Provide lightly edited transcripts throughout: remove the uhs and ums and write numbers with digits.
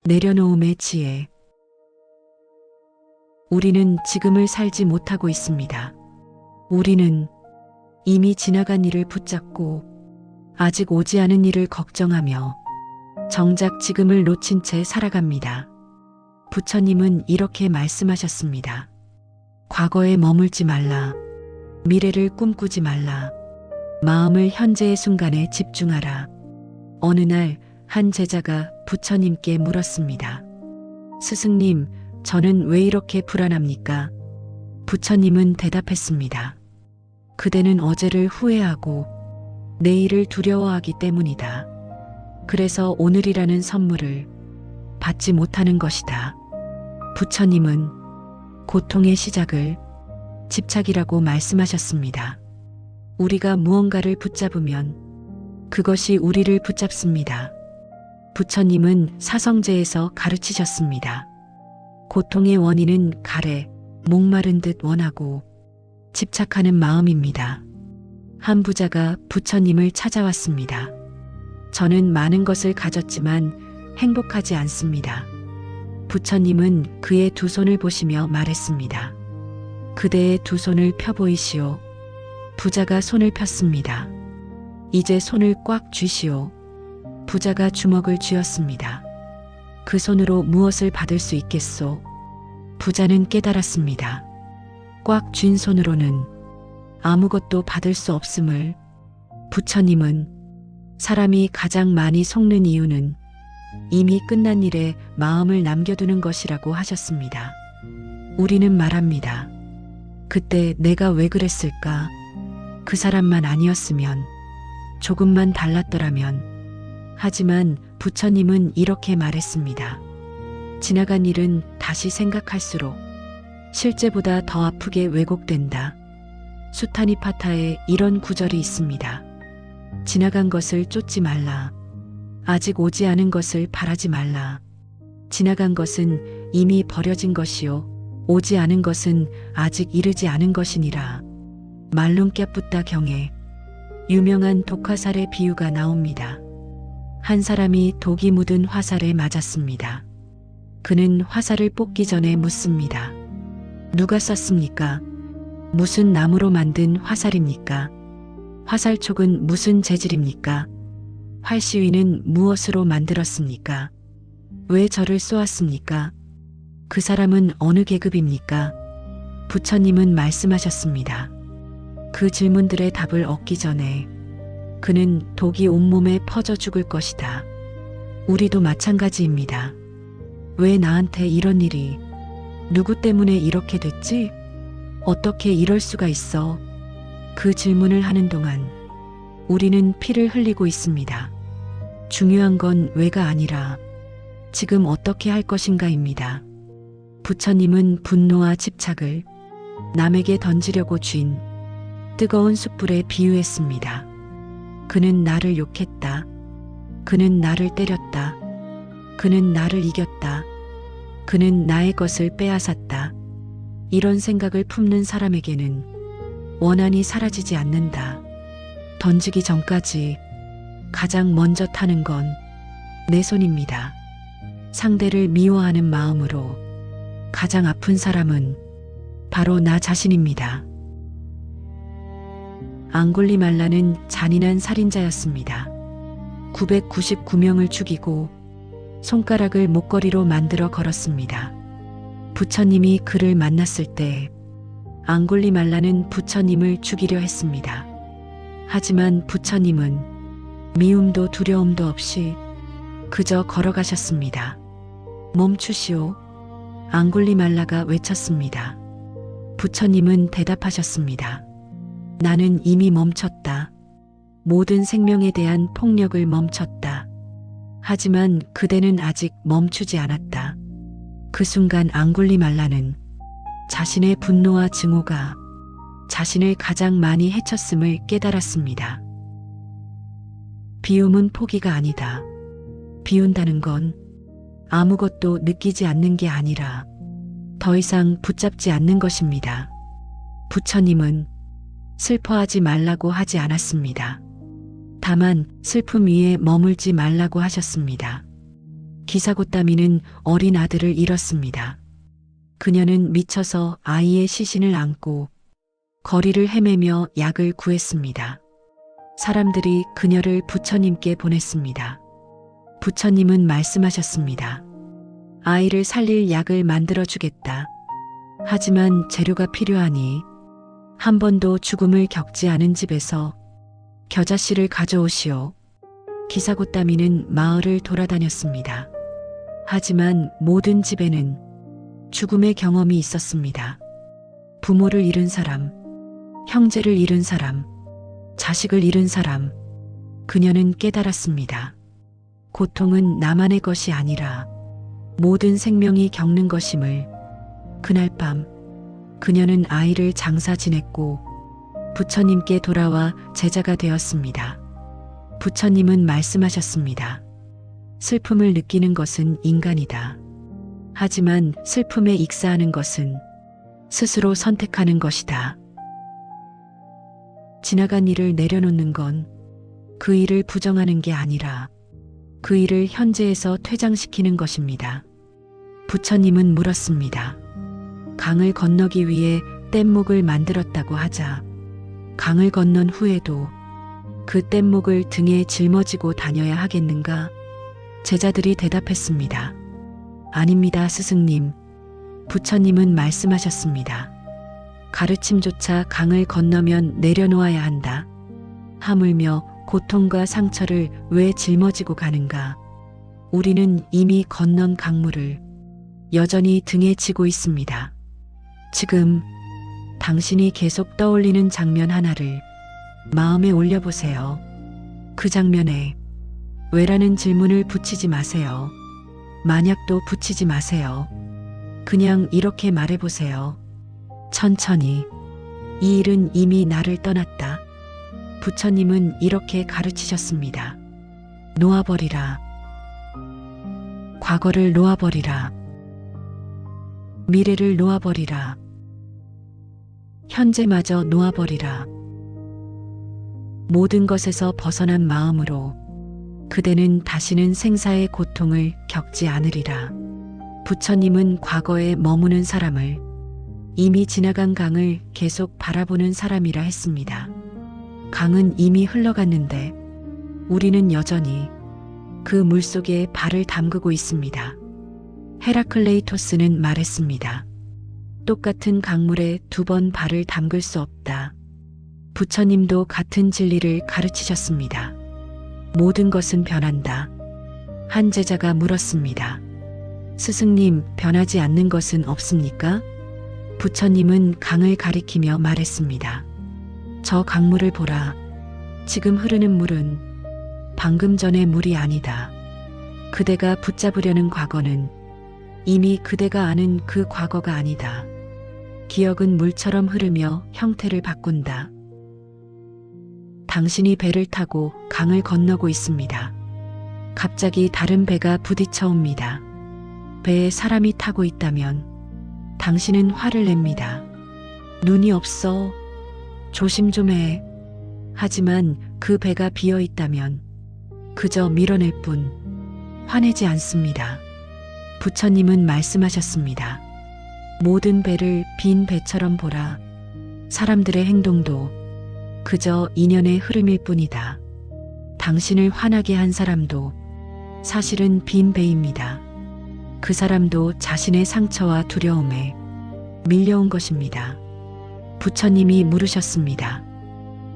내려놓음의 지혜. 우리는 지금을 살지 못하고 있습니다. 우리는 이미 지나간 일을 붙잡고 아직 오지 않은 일을 걱정하며 정작 지금을 놓친 채 살아갑니다. 부처님은 이렇게 말씀하셨습니다. 과거에 머물지 말라. 미래를 꿈꾸지 말라. 마음을 현재의 순간에 집중하라. 어느 날 한 제자가 부처님께 물었습니다. 스승님, 저는 왜 이렇게 불안합니까? 부처님은 대답했습니다. 그대는 어제를 후회하고 내일을 두려워하기 때문이다. 그래서 오늘이라는 선물을 받지 못하는 것이다. 부처님은 고통의 시작을 집착이라고 말씀하셨습니다. 우리가 무언가를 붙잡으면 그것이 우리를 붙잡습니다. 부처님은 사성제에서 가르치셨습니다. 고통의 원인은 가래, 목마른 듯 원하고 집착하는 마음입니다. 한 부자가 부처님을 찾아왔습니다. 저는 많은 것을 가졌지만 행복하지 않습니다. 부처님은 그의 두 손을 보시며 말했습니다. 그대의 두 손을 펴 보이시오. 부자가 손을 폈습니다. 이제 손을 꽉 쥐시오. 부자가 주먹을 쥐었습니다. 그 손으로 무엇을 받을 수 있겠소? 부자는 깨달았습니다. 꽉 쥔 손으로는 아무것도 받을 수 없음을. 부처님은 사람이 가장 많이 속는 이유는 이미 끝난 일에 마음을 남겨두는 것이라고 하셨습니다. 우리는 말합니다. 그때 내가 왜 그랬을까? 그 사람만 아니었으면, 조금만 달랐더라면. 하지만 부처님은 이렇게 말했습니다. 지나간 일은 다시 생각할수록 실제보다 더 아프게 왜곡된다. 수타니파타에 이런 구절이 있습니다. 지나간 것을 쫓지 말라. 아직 오지 않은 것을 바라지 말라. 지나간 것은 이미 버려진 것이요. 오지 않은 것은 아직 이르지 않은 것이니라. 말룬꺄뿌따 경에 유명한 독화살의 비유가 나옵니다. 한 사람이 독이 묻은 화살에 맞았습니다. 그는 화살을 뽑기 전에 묻습니다. 누가 썼습니까? 무슨 나무로 만든 화살입니까? 화살촉은 무슨 재질입니까? 활시위는 무엇으로 만들었습니까? 왜 저를 쏘았습니까? 그 사람은 어느 계급입니까? 부처님은 말씀하셨습니다. 그 질문들의 답을 얻기 전에 그는 독이 온몸에 퍼져 죽을 것이다. 우리도 마찬가지입니다. 왜 나한테 이런 일이? 누구 때문에 이렇게 됐지? 어떻게 이럴 수가 있어? 그 질문을 하는 동안 우리는 피를 흘리고 있습니다. 중요한 건 왜가 아니라 지금 어떻게 할 것인가입니다. 부처님은 분노와 집착을 남에게 던지려고 쥔 뜨거운 숯불에 비유했습니다. 그는 나를 욕했다. 그는 나를 때렸다. 그는 나를 이겼다. 그는 나의 것을 빼앗았다. 이런 생각을 품는 사람에게는 원한이 사라지지 않는다. 던지기 전까지 가장 먼저 타는 건 내 손입니다. 상대를 미워하는 마음으로 가장 아픈 사람은 바로 나 자신입니다. 앙굴리말라는 잔인한 살인자였습니다. 999명을 죽이고 손가락을 목걸이로 만들어 걸었습니다. 부처님이 그를 만났을 때 앙굴리말라는 부처님을 죽이려 했습니다. 하지만 부처님은 미움도 두려움도 없이 그저 걸어가셨습니다. 멈추시오. 앙굴리말라가 외쳤습니다. 부처님은 대답하셨습니다. 나는 이미 멈췄다. 모든 생명에 대한 폭력을 멈췄다. 하지만 그대는 아직 멈추지 않았다. 그 순간 앙굴리말라는 자신의 분노와 증오가 자신을 가장 많이 해쳤음을 깨달았습니다. 비움은 포기가 아니다. 비운다는 건 아무것도 느끼지 않는 게 아니라 더 이상 붙잡지 않는 것입니다. 부처님은 슬퍼하지 말라고 하지 않았습니다. 다만 슬픔 위에 머물지 말라고 하셨습니다. 기사곶다미는 어린 아들을 잃었습니다. 그녀는 미쳐서 아이의 시신을 안고 거리를 헤매며 약을 구했습니다. 사람들이 그녀를 부처님께 보냈습니다. 부처님은 말씀하셨습니다. 아이를 살릴 약을 만들어 주겠다. 하지만 재료가 필요하니 한 번도 죽음을 겪지 않은 집에서 겨자씨를 가져오시오. 기사곶다미는 마을을 돌아다녔습니다. 하지만 모든 집에는 죽음의 경험이 있었습니다. 부모를 잃은 사람, 형제를 잃은 사람, 자식을 잃은 사람, 그녀는 깨달았습니다. 고통은 나만의 것이 아니라 모든 생명이 겪는 것임을. 그날 밤 그녀는 아이를 장사 지냈고 부처님께 돌아와 제자가 되었습니다. 부처님은 말씀하셨습니다. 슬픔을 느끼는 것은 인간이다. 하지만 슬픔에 익사하는 것은 스스로 선택하는 것이다. 지나간 일을 내려놓는 건 그 일을 부정하는 게 아니라 그 일을 현재에서 퇴장시키는 것입니다. 부처님은 물었습니다. 강을 건너기 위해 뗏목을 만들었다고 하자 강을 건넌 후에도 그 뗏목을 등에 짊어지고 다녀야 하겠는가? 제자들이 대답했습니다. 아닙니다, 스승님. 부처님은 말씀하셨습니다. 가르침조차 강을 건너면 내려놓아야 한다. 하물며 고통과 상처를 왜 짊어지고 가는가? 우리는 이미 건넌 강물을 여전히 등에 지고 있습니다. 지금 당신이 계속 떠올리는 장면 하나를 마음에 올려보세요. 그 장면에 왜라는 질문을 붙이지 마세요. 만약도 붙이지 마세요. 그냥 이렇게 말해보세요. 천천히. 이 일은 이미 나를 떠났다. 부처님은 이렇게 가르치셨습니다. 놓아버리라. 과거를 놓아버리라. 미래를 놓아버리라. 현재마저 놓아버리라. 모든 것에서 벗어난 마음으로 그대는 다시는 생사의 고통을 겪지 않으리라. 부처님은 과거에 머무는 사람을 이미 지나간 강을 계속 바라보는 사람이라 했습니다. 강은 이미 흘러갔는데 우리는 여전히 그 물속에 발을 담그고 있습니다. 헤라클레이토스는 말했습니다. 똑같은 강물에 2번 발을 담글 수 없다. 부처님도 같은 진리를 가르치셨습니다. 모든 것은 변한다. 한 제자가 물었습니다. 스승님, 변하지 않는 것은 없습니까? 부처님은 강을 가리키며 말했습니다. 저 강물을 보라. 지금 흐르는 물은 방금 전의 물이 아니다. 그대가 붙잡으려는 과거는 이미 그대가 아는 그 과거가 아니다. 기억은 물처럼 흐르며 형태를 바꾼다. 당신이 배를 타고 강을 건너고 있습니다. 갑자기 다른 배가 부딪혀 옵니다. 배에 사람이 타고 있다면 당신은 화를 냅니다. 눈이 없어. 조심 좀 해. 하지만 그 배가 비어 있다면 그저 밀어낼 뿐 화내지 않습니다. 부처님은 말씀하셨습니다. 모든 배를 빈 배처럼 보라. 사람들의 행동도 그저 인연의 흐름일 뿐이다. 당신을 화나게 한 사람도 사실은 빈 배입니다. 그 사람도 자신의 상처와 두려움에 밀려온 것입니다. 부처님이 물으셨습니다.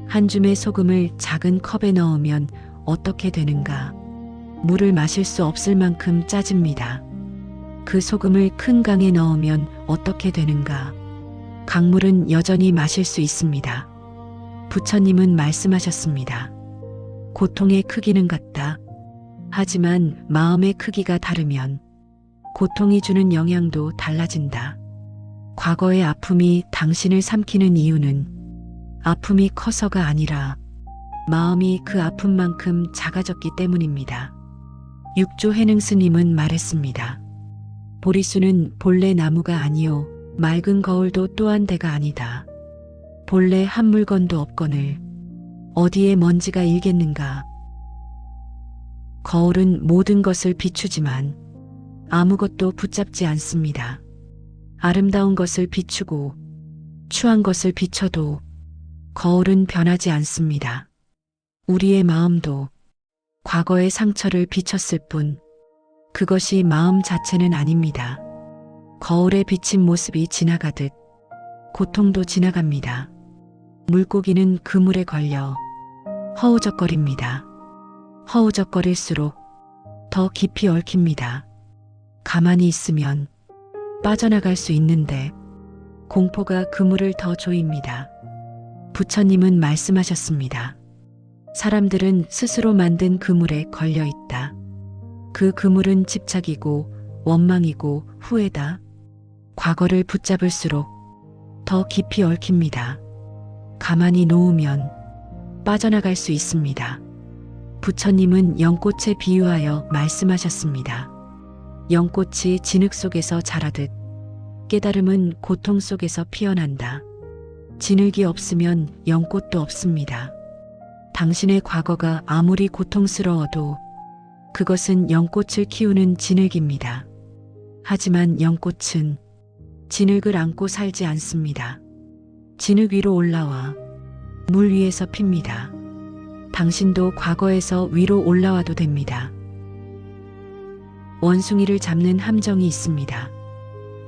한 줌의 소금을 작은 컵에 넣으면 어떻게 되는가? 물을 마실 수 없을 만큼 짜집니다. 그 소금을 큰 강에 넣으면 어떻게 되는가? 강물은 여전히 마실 수 있습니다. 부처님은 말씀하셨습니다. 고통의 크기는 같다. 하지만 마음의 크기가 다르면 고통이 주는 영향도 달라진다. 과거의 아픔이 당신을 삼키는 이유는 아픔이 커서가 아니라 마음이 그 아픔만큼 작아졌기 때문입니다. 육조 해능 스님은 말했습니다. 보리수는 본래 나무가 아니요 맑은 거울도 또한 대가 아니다. 본래 한 물건도 없거늘 어디에 먼지가 일겠는가. 거울은 모든 것을 비추지만 아무것도 붙잡지 않습니다. 아름다운 것을 비추고 추한 것을 비춰도 거울은 변하지 않습니다. 우리의 마음도 과거의 상처를 비쳤을 뿐 그것이 마음 자체는 아닙니다. 거울에 비친 모습이 지나가듯 고통도 지나갑니다. 물고기는 그물에 걸려 허우적거립니다. 허우적거릴수록 더 깊이 얽힙니다. 가만히 있으면 빠져나갈 수 있는데 공포가 그물을 더 조입니다. 부처님은 말씀하셨습니다. 사람들은 스스로 만든 그물에 걸려 있다. 그 그물은 집착이고 원망이고 후회다. 과거를 붙잡을수록 더 깊이 얽힙니다. 가만히 놓으면 빠져나갈 수 있습니다. 부처님은 연꽃에 비유하여 말씀하셨습니다. 연꽃이 진흙 속에서 자라듯 깨달음은 고통 속에서 피어난다. 진흙이 없으면 연꽃도 없습니다. 당신의 과거가 아무리 고통스러워도 그것은 연꽃을 키우는 진흙입니다. 하지만 연꽃은 진흙을 안고 살지 않습니다. 진흙 위로 올라와 물 위에서 핍니다. 당신도 과거에서 위로 올라와도 됩니다. 원숭이를 잡는 함정이 있습니다.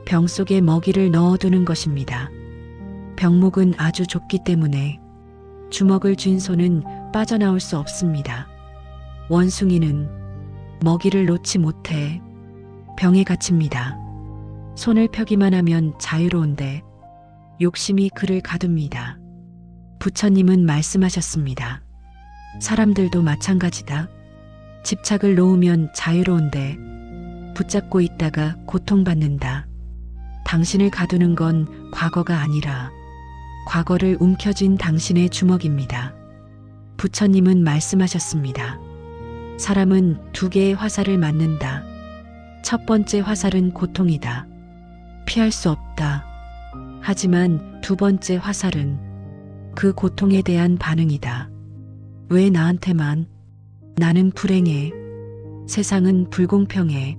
병 속에 먹이를 넣어두는 것입니다. 병목은 아주 좁기 때문에 주먹을 쥔 손은 빠져나올 수 없습니다. 원숭이는 먹이를 놓지 못해 병에 갇힙니다. 손을 펴기만 하면 자유로운데 욕심이 그를 가둡니다. 부처님은 말씀하셨습니다. 사람들도 마찬가지다. 집착을 놓으면 자유로운데 붙잡고 있다가 고통받는다. 당신을 가두는 건 과거가 아니라 과거를 움켜쥔 당신의 주먹입니다. 부처님은 말씀하셨습니다. 사람은 두 개의 화살을 맞는다. 첫 번째 화살은 고통이다. 피할 수 없다. 하지만 두 번째 화살은 그 고통에 대한 반응이다. 왜 나한테만? 나는 불행해. 세상은 불공평해.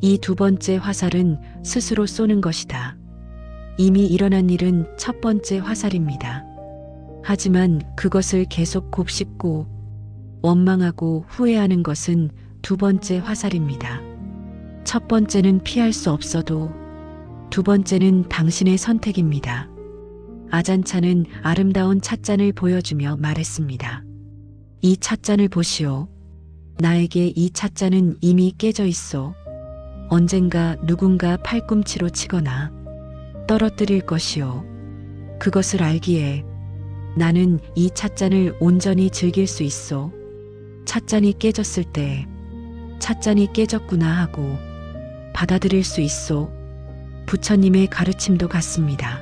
이 두 번째 화살은 스스로 쏘는 것이다. 이미 일어난 일은 첫 번째 화살입니다. 하지만 그것을 계속 곱씹고 원망하고 후회하는 것은 두 번째 화살입니다. 첫 번째는 피할 수 없어도 두 번째는 당신의 선택입니다. 아잔차는 아름다운 찻잔을 보여주며 말했습니다. 이 찻잔을 보시오. 나에게 이 찻잔은 이미 깨져 있어. 언젠가 누군가 팔꿈치로 치거나 떨어뜨릴 것이오. 그것을 알기에 나는 이 찻잔을 온전히 즐길 수 있어. 찻잔이 깨졌을 때 찻잔이 깨졌구나 하고 받아들일 수 있어. 부처님의 가르침도 같습니다.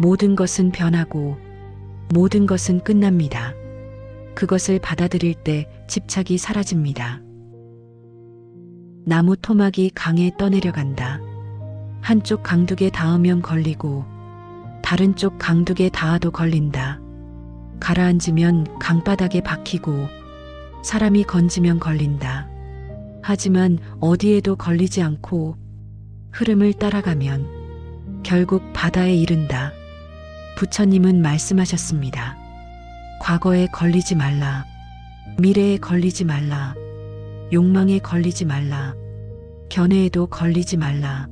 모든 것은 변하고 모든 것은 끝납니다. 그것을 받아들일 때 집착이 사라집니다. 나무 토막이 강에 떠내려간다. 한쪽 강둑에 닿으면 걸리고 다른 쪽 강둑에 닿아도 걸린다. 가라앉으면 강바닥에 박히고 사람이 건지면 걸린다. 하지만 어디에도 걸리지 않고 흐름을 따라가면 결국 바다에 이른다. 부처님은 말씀하셨습니다. 과거에 걸리지 말라. 미래에 걸리지 말라. 욕망에 걸리지 말라. 견해에도 걸리지 말라.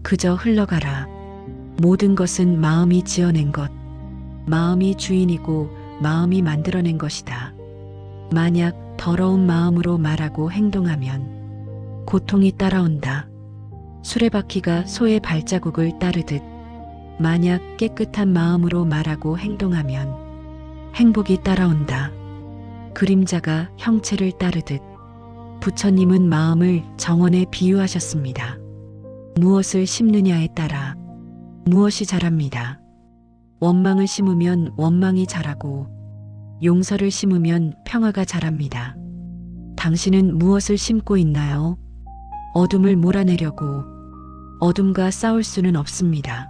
그저 흘러가라. 모든 것은 마음이 지어낸 것. 마음이 주인이고 마음이 만들어낸 것이다. 만약 더러운 마음으로 말하고 행동하면 고통이 따라온다. 수레바퀴가 소의 발자국을 따르듯 만약 깨끗한 마음으로 말하고 행동하면 행복이 따라온다. 그림자가 형체를 따르듯 부처님은 마음을 정원에 비유하셨습니다. 무엇을 심느냐에 따라 무엇이 자랍니다. 원망을 심으면 원망이 자라고 용서를 심으면 평화가 자랍니다. 당신은 무엇을 심고 있나요? 어둠을 몰아내려고 어둠과 싸울 수는 없습니다.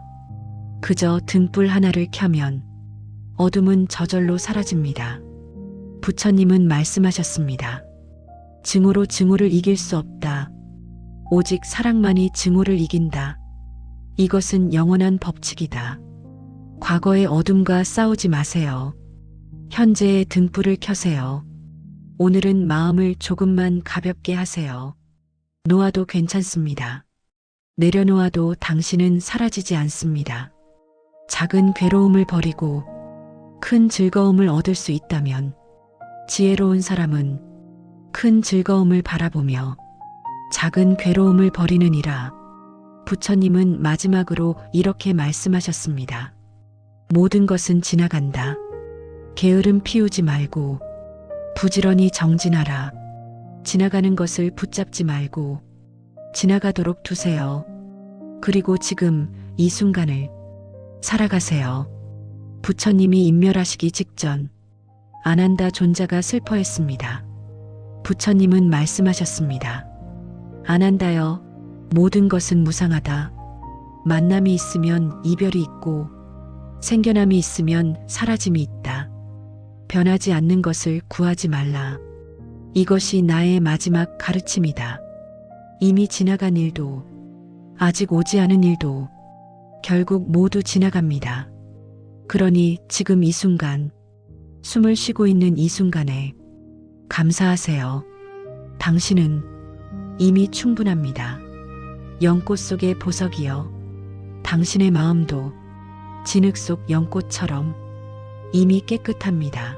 그저 등불 하나를 켜면 어둠은 저절로 사라집니다. 부처님은 말씀하셨습니다. 증오로 증오를 이길 수 없다. 오직 사랑만이 증오를 이긴다. 이것은 영원한 법칙이다. 과거의 어둠과 싸우지 마세요. 현재의 등불을 켜세요. 오늘은 마음을 조금만 가볍게 하세요. 놓아도 괜찮습니다. 내려놓아도 당신은 사라지지 않습니다. 작은 괴로움을 버리고 큰 즐거움을 얻을 수 있다면 지혜로운 사람은 큰 즐거움을 바라보며 작은 괴로움을 버리느니라. 부처님은 마지막으로 이렇게 말씀하셨습니다. 모든 것은 지나간다. 게으름 피우지 말고 부지런히 정진하라. 지나가는 것을 붙잡지 말고 지나가도록 두세요. 그리고 지금 이 순간을 살아가세요. 부처님이 인멸하시기 직전 아난다 존자가 슬퍼했습니다. 부처님은 말씀하셨습니다. 아난다여, 모든 것은 무상하다. 만남이 있으면 이별이 있고 생겨남이 있으면 사라짐이 있다. 변하지 않는 것을 구하지 말라. 이것이 나의 마지막 가르침이다. 이미 지나간 일도 아직 오지 않은 일도 결국 모두 지나갑니다. 그러니 지금 이 순간, 숨을 쉬고 있는 이 순간에 감사하세요. 당신은 이미 충분합니다. 연꽃 속의 보석이여, 당신의 마음도 진흙 속 연꽃처럼 이미 깨끗합니다.